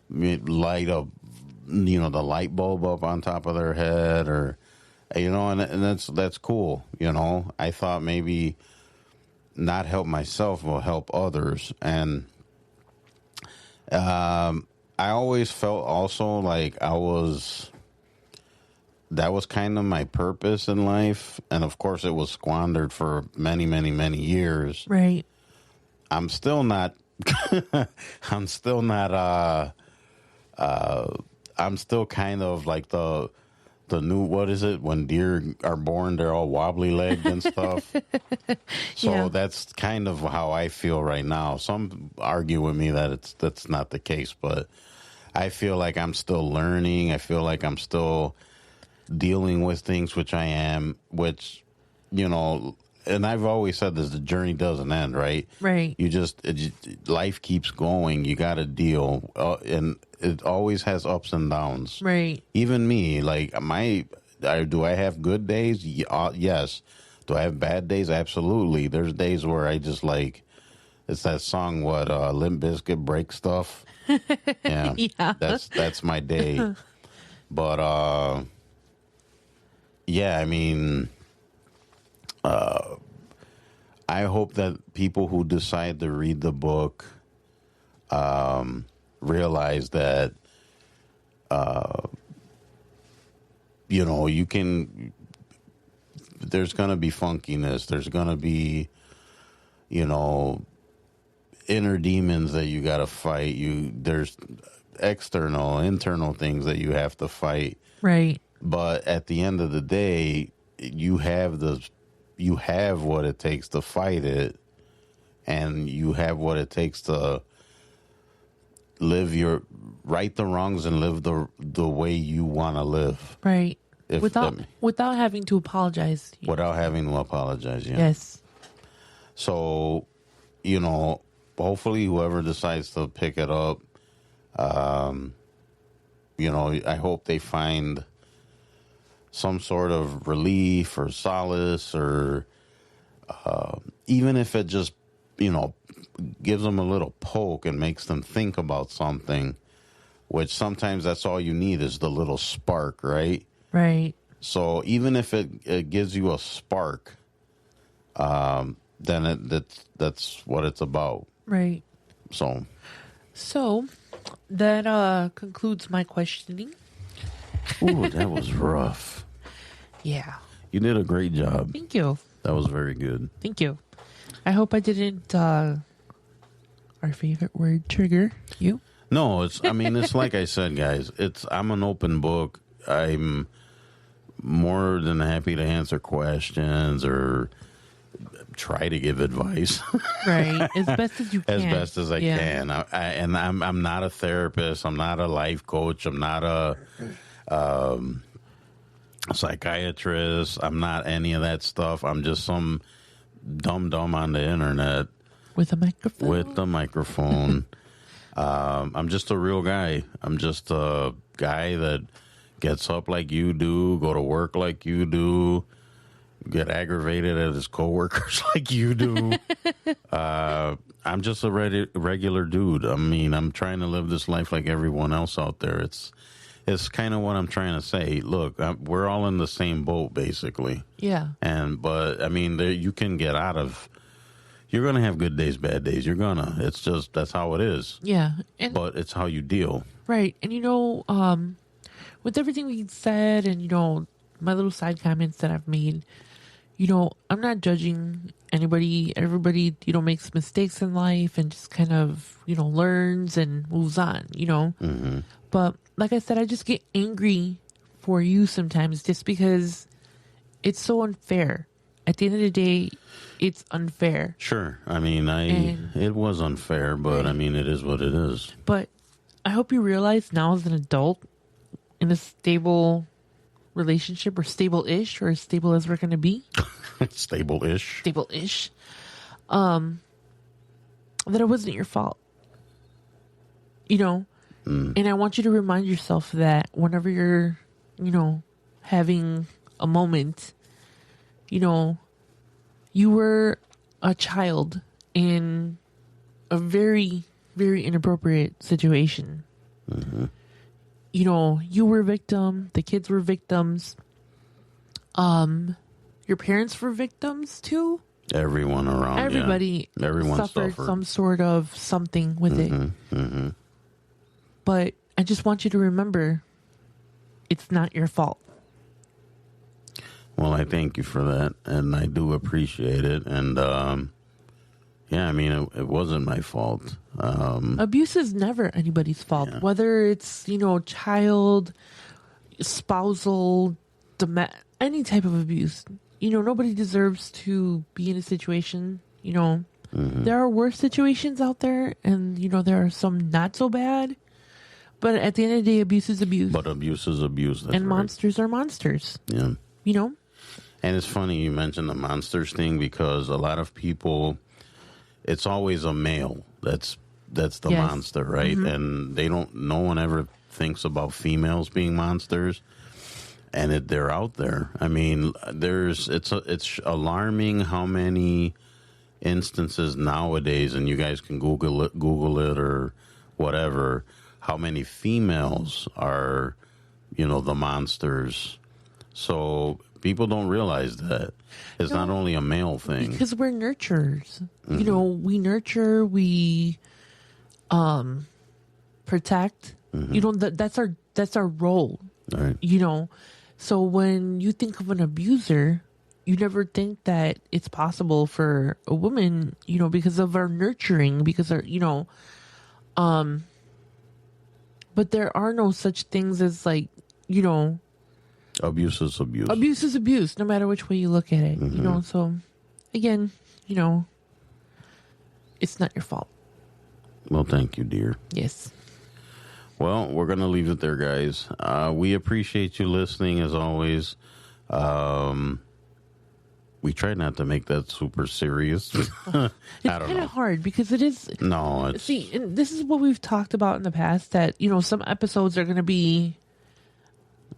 light up, the light bulb up on top of their head or, and that's cool. I thought maybe not help myself will help others. And, I always felt also like that was kind of my purpose in life. And of course it was squandered for many, many, many years. Right. I'm still not, I'm still kind of like the new, what is it? When deer are born, they're all wobbly legged and stuff. So that's kind of how I feel right now. Some argue with me that that's not the case, but I feel like I'm still learning. I feel like I'm still dealing with things, which I am, and I've always said this, the journey doesn't end, right? Right. Life keeps going. You got to deal. And it always has ups and downs. Right. Even me, like do I have good days? Yes. Do I have bad days? Absolutely. There's days where I just it's that song, Limp Bizkit, Break Stuff. Yeah. Yeah. That's my day. But, yeah, I mean, I hope that people who decide to read the book realize that, you can, there's going to be funkiness. There's going to be, inner demons that you got to fight. There's external, internal things that you have to fight. Right. But at the end of the day, you have what it takes to fight it, and you have what it takes to right the wrongs and live the way you want to live. Right. Without having to apologize. Without having to apologize, yeah. Yes. So, hopefully whoever decides to pick it up, I hope they find some sort of relief or solace, or even if it just, gives them a little poke and makes them think about something, which sometimes that's all you need is the little spark, right? Right. So even if it gives you a spark, then that's what it's about. Right. So that concludes my questioning. Ooh, that was rough. Yeah. You did a great job. Thank you. That was very good. Thank you. I hope I didn't, our favorite word, trigger you. No, it's like I said, guys, I'm an open book. I'm more than happy to answer questions or try to give advice Right. As best as you can. as best as I can. And I'm not a therapist. I'm not a life coach. I'm not a psychiatrist. I'm not any of that stuff. I'm just some dumb on the internet With a microphone. with the microphone. I'm just a real guy. I'm just a guy that gets up like you do, go to work like you do, get aggravated at his coworkers like you do. I'm just a regular dude. I mean, I'm trying to live this life like everyone else out there. It's kind of what I'm trying to say. Look, we're all in the same boat, basically. Yeah. But I mean, you can get out of. You're gonna have good days, bad days. You're gonna. It's just that's how it is. Yeah. And But it's how you deal. right. And with everything we said and, my little side comments that I've made, I'm not judging anybody. Everybody, makes mistakes in life and just kind of, learns and moves on, Mm-hmm. But like I said, I just get angry for you sometimes just because it's so unfair. At the end of the day, it's unfair. Sure. I mean, it was unfair, but I mean, it is what it is. But I hope you realize now as an adult in a stable relationship or stable-ish or as stable as we're going to be. Stable-ish. Stable-ish. That it wasn't your fault. And I want you to remind yourself that whenever you're, having a moment, you were a child in a very, very inappropriate situation. Mm-hmm. You were a victim. The kids were victims. Your parents were victims too. Everyone around. Everybody Everyone suffered some sort of something with it. Mm-hmm. But I just want you to remember, it's not your fault. Well, I thank you for that, and I do appreciate it. And I mean, it wasn't my fault. Abuse is never anybody's fault, Yeah. whether it's child, spousal, any type of abuse. Nobody deserves to be in a situation. There are worse situations out there, and there are some not so bad. But at the end of the day, abuse is abuse, But abuse is abuse. That's and right. monsters are monsters. Yeah. And And it's funny you mentioned the monsters thing because a lot of people, it's always a male that's the Yes. monster, right? And no one ever thinks about females being monsters, and they're out there. I mean, it's alarming how many instances nowadays, and you guys can Google it or whatever, how many females are, the monsters. So people don't realize that it's not only a male thing. because we're nurturers. We nurture, we protect. That's our role. Right. So when you think of an abuser, you never think that it's possible for a woman, because of our nurturing, because our, but there are no such things as Abuse is abuse. abuse is abuse, no matter which way you look at it, so again, it's not your fault. Well, thank you, dear. Yes. Well, we're going to leave it there, guys. We appreciate you listening, as always. We try not to make that super serious. It's I don't kind know. of hard because it is. No, it's... See, and this is what we've talked about in the past, that some episodes are going to be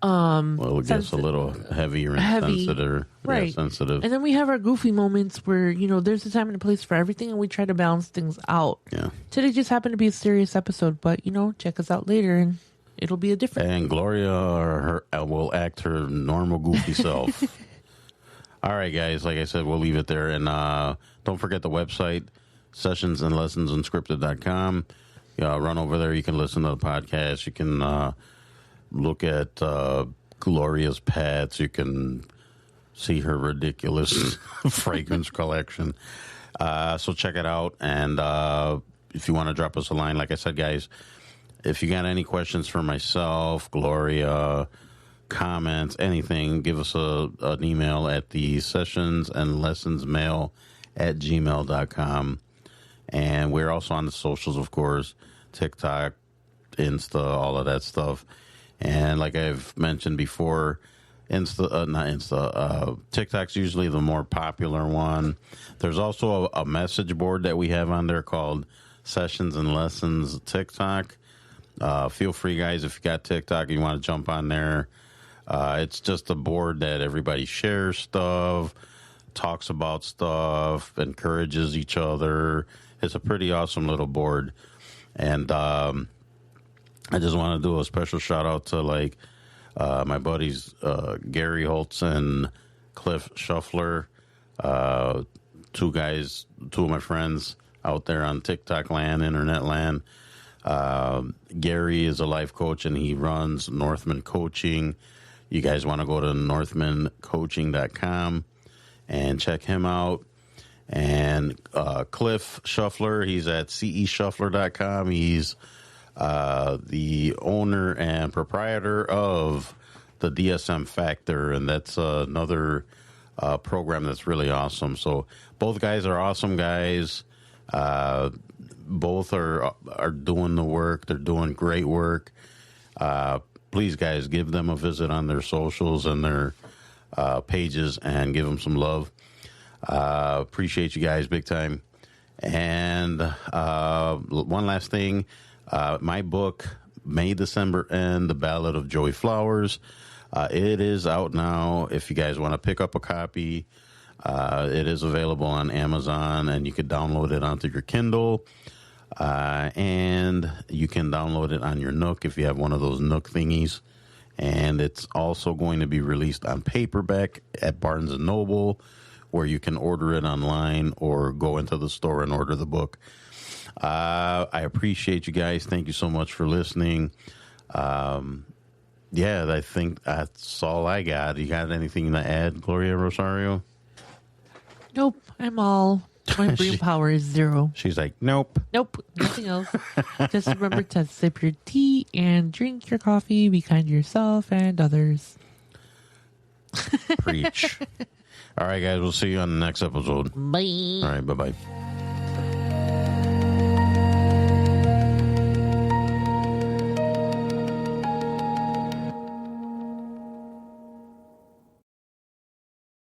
Well, it gets a little heavier and Heavy. sensitive. Right. Yeah, sensitive. And then we have our goofy moments where, there's a time and a place for everything, and we try to balance things out. Yeah. Today just happened to be a serious episode, but, check us out later, and it'll be a different. And Gloria will act her normal goofy self. All right, guys. Like I said, we'll leave it there. And don't forget the website, sessionsandlessonsunscripted.com. Run over there. You can listen to the podcast. You can look at Gloria's pets. You can see her ridiculous fragrance collection. So check it out. And if you want to drop us a line, like I said, guys, if you got any questions for myself, Gloria, comments, anything, give us an email at the sessionsandlessonsmail@gmail.com. And we're also on the socials, of course, TikTok, Insta, all of that stuff. And like I've mentioned before, TikTok's usually the more popular one. There's also a message board that we have on there called Sessions and Lessons TikTok. Feel free, guys, if you got TikTok and you want to jump on there. It's just a board that everybody shares stuff, talks about stuff, encourages each other. It's a pretty awesome little board. And I just want to do a special shout out to my buddies Gary Holtz and Cliff Shuffler, two of my friends out there on TikTok land, internet land. Gary is a life coach and he runs Northman Coaching. You guys want to go to northmancoaching.com and check him out. And Cliff Shuffler, he's at ceshuffler.com. He's the owner and proprietor of the DSM Factor, and that's another program that's really awesome. So both guys are awesome guys. Both are doing the work. They're doing great work. Please, guys, give them a visit on their socials and their pages and give them some love. Appreciate you guys big time. And one last thing, my book, May, December, and The Ballad of Joey Flowers, it is out now. If you guys want to pick up a copy, it is available on Amazon, and you can download it onto your Kindle. And you can download it on your Nook if you have one of those Nook thingies. And it's also going to be released on paperback at Barnes & Noble, where you can order it online or go into the store and order the book. I appreciate you guys. Thank you so much for listening. I think that's all I got. You got anything to add, Gloria Rosario? Nope. My brain power is 0. She's like, nope. Nope. Nothing else. Just remember to sip your tea and drink your coffee. Be kind to yourself and others. Preach. All right, guys. We'll see you on the next episode. Bye. All right. Bye-bye.